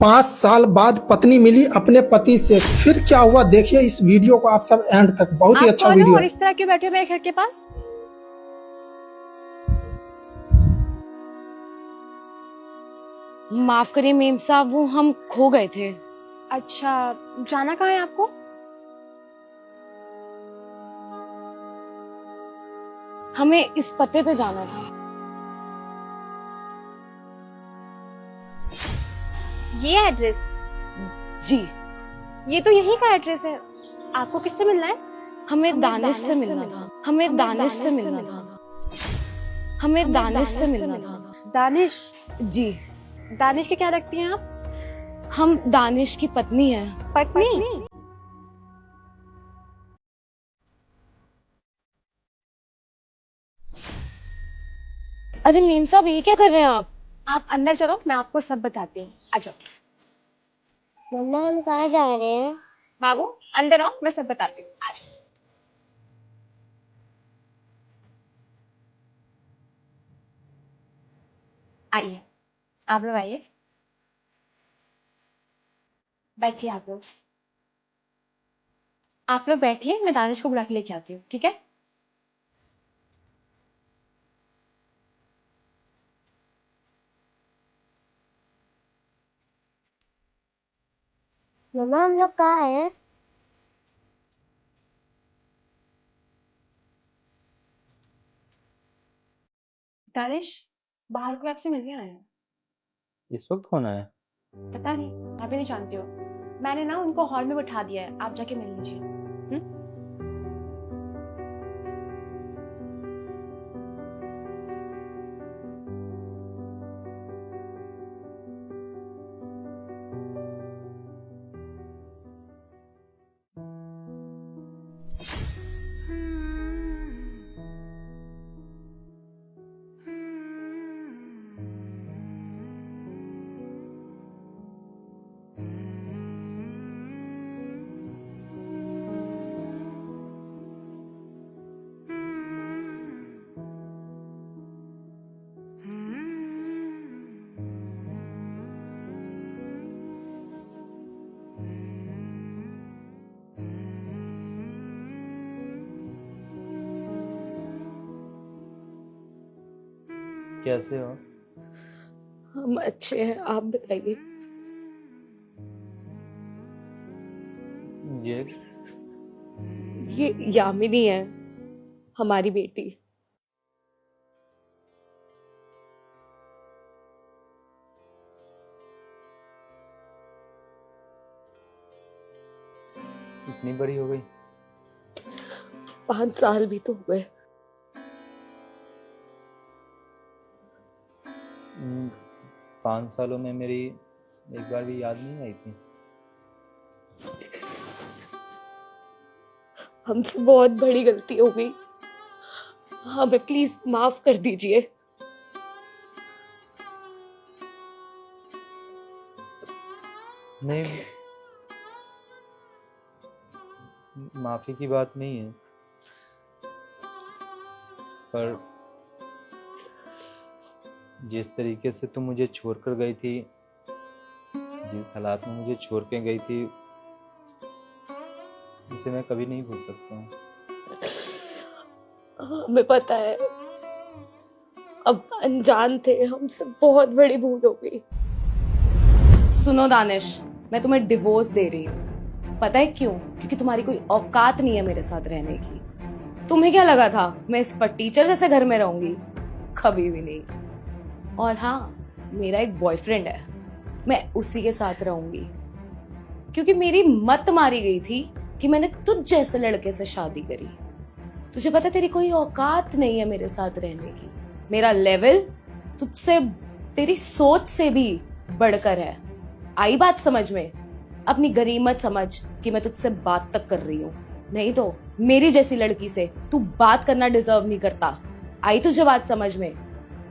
5 साल बाद पत्नी मिली अपने पति से, फिर क्या हुआ देखिए इस वीडियो को आप सब एंड तक। बहुत ही अच्छा वीडियो और है। इस तरह क्यों बैठे हुए हैं घर के पास? माफ करिए मेम साहब, वो हम खो गए थे। अच्छा, जाना कहाँ है आपको? हमें इस पते पे जाना था। ये एड्रेस? जी। ये तो यहीं का एड्रेस है। आपको किससे मिलना है? हमें दानिश से मिलना था। हमें दानिश से मिलना था। हमें दानिश से मिलना था। दानिश? जी। दानिश के क्या रखती हैं आप? हम दानिश की पत्नी हैं। पत्नी? अरे मेम साहब, ये क्या कर रहे हैं आप? आप अंदर चलो, मैं आपको सब बताती हूँ। आ जाओ। मम्मा हम कहाँ जा रहे हैं? बाबू अंदर आओ, मैं सब बताती हूँ। आ जाओ। आइए, आप लोग आइए, बैठिए। आप लोग बैठिए, मैं दानिश को बुला के लेके आती हूँ, ठीक है? मम्मा हम लोग कहाँ हैं? दानिश बाहर को आपसे मिलने आया है। इस वक्त कौन आया? पता नहीं, आप भी नहीं जानते हो। मैंने ना उनको हॉल में बैठा दिया है, आप जाके मिल लीजिए। कैसे हो? हम अच्छे हैं, आप बताइए। ये ये यामिनी है, हमारी बेटी। इतनी बड़ी हो गई? 5 साल भी तो हुए। 5 सालों में मेरी एक बार भी याद नहीं आई थी। हमसे बहुत बड़ी गलती हो गई, हमें प्लीज माफ कर दीजिए। नहीं, माफी की बात नहीं है, पर जिस तरीके से तुम मुझे छोड़कर गई थी, जिस हालात में मुझे छोड़ के गई थी, उसे मैं कभी नहीं भूल सकता हूँ। हमें पता है, अब अनजान थे, हमसे बहुत बड़ी भूल हो गई। सुनो दानिश, मैं तुम्हें डिवोर्स दे रही हूँ। पता है क्यों? क्योंकि तुम्हारी कोई औकात नहीं है मेरे साथ रहने की। तुम्हें क्या लगा था मैं इस फटीचर जैसे घर में रहूंगी? कभी भी नहीं। और हाँ, मेरा एक बॉयफ्रेंड है, मैं उसी के साथ रहूंगी, क्योंकि मेरी मत मारी गई थी कि मैंने तुझ जैसे लड़के से शादी करी। तुझे पता है तेरी कोई औकात नहीं है मेरे साथ रहने की। मेरा लेवल तुझसे, तेरी सोच से भी बढ़कर है। आई बात समझ में? अपनी गरीमत समझ कि मैं तुझसे बात तक कर रही हूँ, नहीं तो मेरी जैसी लड़की से तू बात करना डिजर्व नहीं करता। आई तुझे बात समझ में?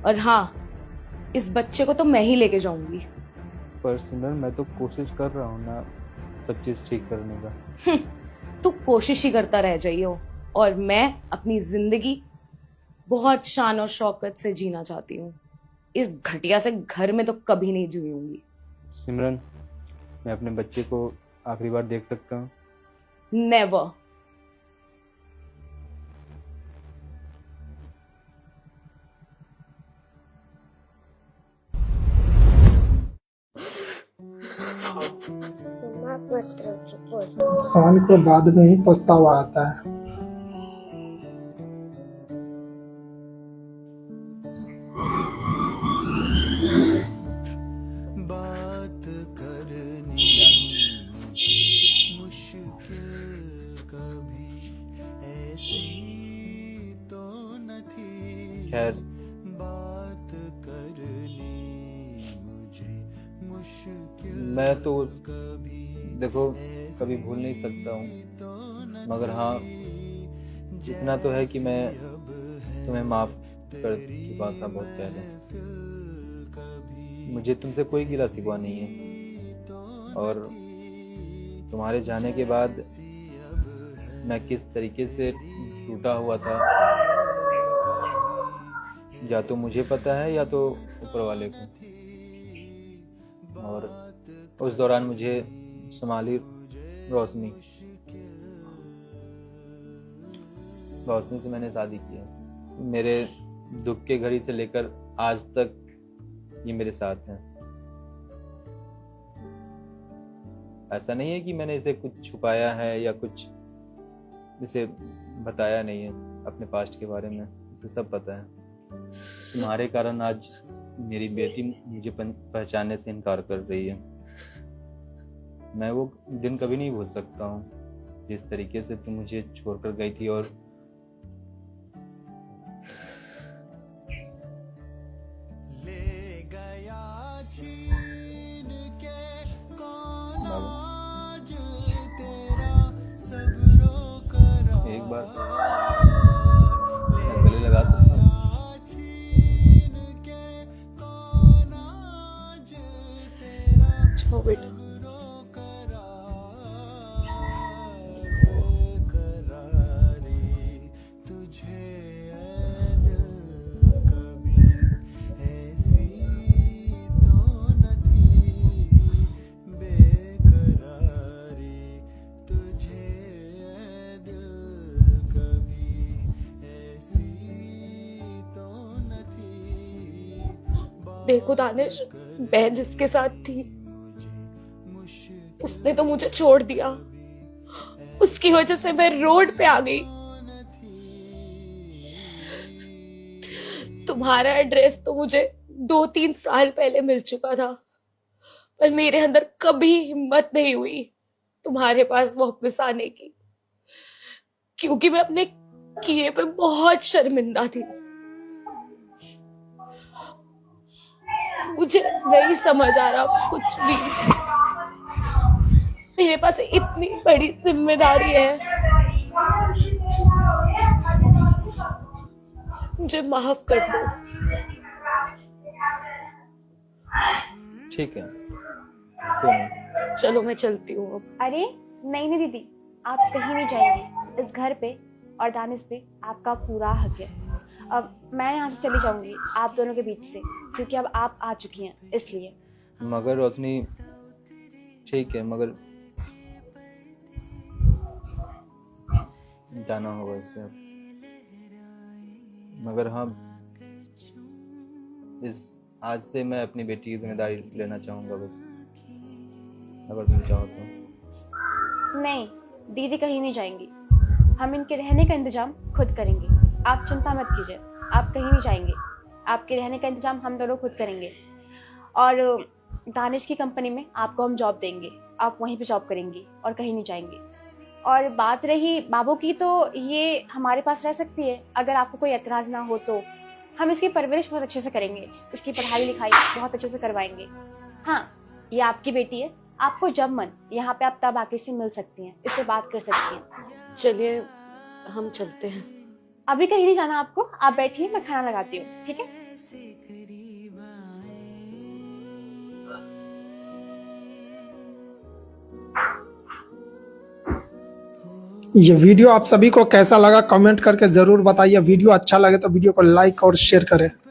और हाँ, इस बच्चे को तो मैं ही लेके जाऊंगी। पर सिमरन, मैं तो कोशिश कर रहा हूँ ना सब चीज ठीक करने का। तू कोशिश ही करता रह जाइयो, और मैं अपनी जिंदगी बहुत शान और शौकत से जीना चाहती हूँ। इस घटिया से घर में तो कभी नहीं जीऊंगी। सिमरन, मैं अपने बच्चे को आखिरी बार देख सकता हूँ? नेवर। मम्मा मत रो, चुप हो जा। इंसान को बाद में ही पछतावा आता है। बात करनी मुश्किल कभी ऐसी तो न थी। खैर, बात करनी मुझे मुश्किल मैं तो कभी देखो कभी भूल नहीं सकता हूँ, मगर हाँ इतना तो है कि मैं तुम्हें माफ कर चुका था बहुत पहले। मुझे तुमसे कोई गिला शिकवा नहीं है, और तुम्हारे जाने के बाद मैं किस तरीके से टूटा हुआ था या तो मुझे पता है या तो ऊपर वाले को। और उस दौरान मुझे संभाली रोशनी से मैंने शादी की है। मेरे दुख के घड़ी से लेकर आज तक ये मेरे साथ हैं। ऐसा नहीं है कि मैंने इसे कुछ छुपाया है या कुछ इसे बताया नहीं है अपने पास्ट के बारे में। इसे सब पता है। तुम्हारे कारण आज मेरी बेटी मुझे पहचानने से इनकार कर रही है। मैं वो दिन कभी नहीं भूल सकता हूँ जिस तरीके से तुम मुझे छोड़कर गई थी। और ले गया छीन के कौन आज तेरा सब्रों करा। एक बार मैं गले लगा सकता हूँ? छीन के कौन आज तेरा जाओ बेटा। सब्रों करा। बेकरारी तुझे ऐ दिल कभी ऐसी तो न थी। बेकरारी तुझे ऐ दिल कभी ऐसी तो न थी। देखो दानिश, मैं जिसके साथ थी उसने तो मुझे छोड़ दिया। उसकी वजह से मैं रोड पे आ गई। तुम्हारा एड्रेस तो मुझे 2-3 साल पहले मिल चुका था, पर मेरे अंदर कभी हिम्मत नहीं हुई तुम्हारे पास वापस आने की, क्योंकि मैं अपने किए पे बहुत शर्मिंदा थी। मुझे नहीं समझ आ रहा कुछ भी। मेरे पास इतनी बड़ी जिम्मेदारी है। मुझे माफ कर दो। ठीक है, क्यों नहीं? चलो मैं चलती हूँ अब। अरे नहीं नहीं दीदी, आप कहीं नहीं जाएंगी। इस घर पे और दानिश पे आपका पूरा हक है। अब मैं यहाँ से चली जाऊंगी आप दोनों के बीच से, क्योंकि अब आप आ चुकी हैं इसलिए। मगर रोशनी, ठीक है, मगर जाना होगा इससे अब। मगर हाँ, इस आज से मैं अपनी बेटी की जिम्मेदारी लेना चाहूँगा बस, अगर तुम चाहो तो। नहीं, दीदी कहीं नहीं जाएंगी। हम इनके रहने का इंतजाम खुद करेंगे। आप चिंता मत कीजिए, आप कहीं नहीं जाएंगे। आपके रहने का इंतजाम हम दोनों खुद करेंगे। और दानिश की कंपनी में आपको हम जॉब देंगे, आप वहीं पे जॉब करेंगी और कहीं नहीं जाएंगे। और बात रही बाबू की, तो ये हमारे पास रह सकती है अगर आपको कोई एतराज़ ना हो तो। हम इसकी परवरिश बहुत अच्छे से करेंगे, इसकी पढ़ाई लिखाई बहुत अच्छे से करवाएंगे। हाँ, ये आपकी बेटी है, आपको जब मन यहाँ पे आप तब आके इससे मिल सकती हैं, इससे बात कर सकती हैं। चलिए हम चलते हैं। अभी कहीं नहीं जाना आपको, आप बैठिए, मैं खाना लगाती हूँ, ठीक है? ये वीडियो आप सभी को कैसा लगा कमेंट करके जरूर बताइए। वीडियो अच्छा लगे तो वीडियो को लाइक और शेयर करें।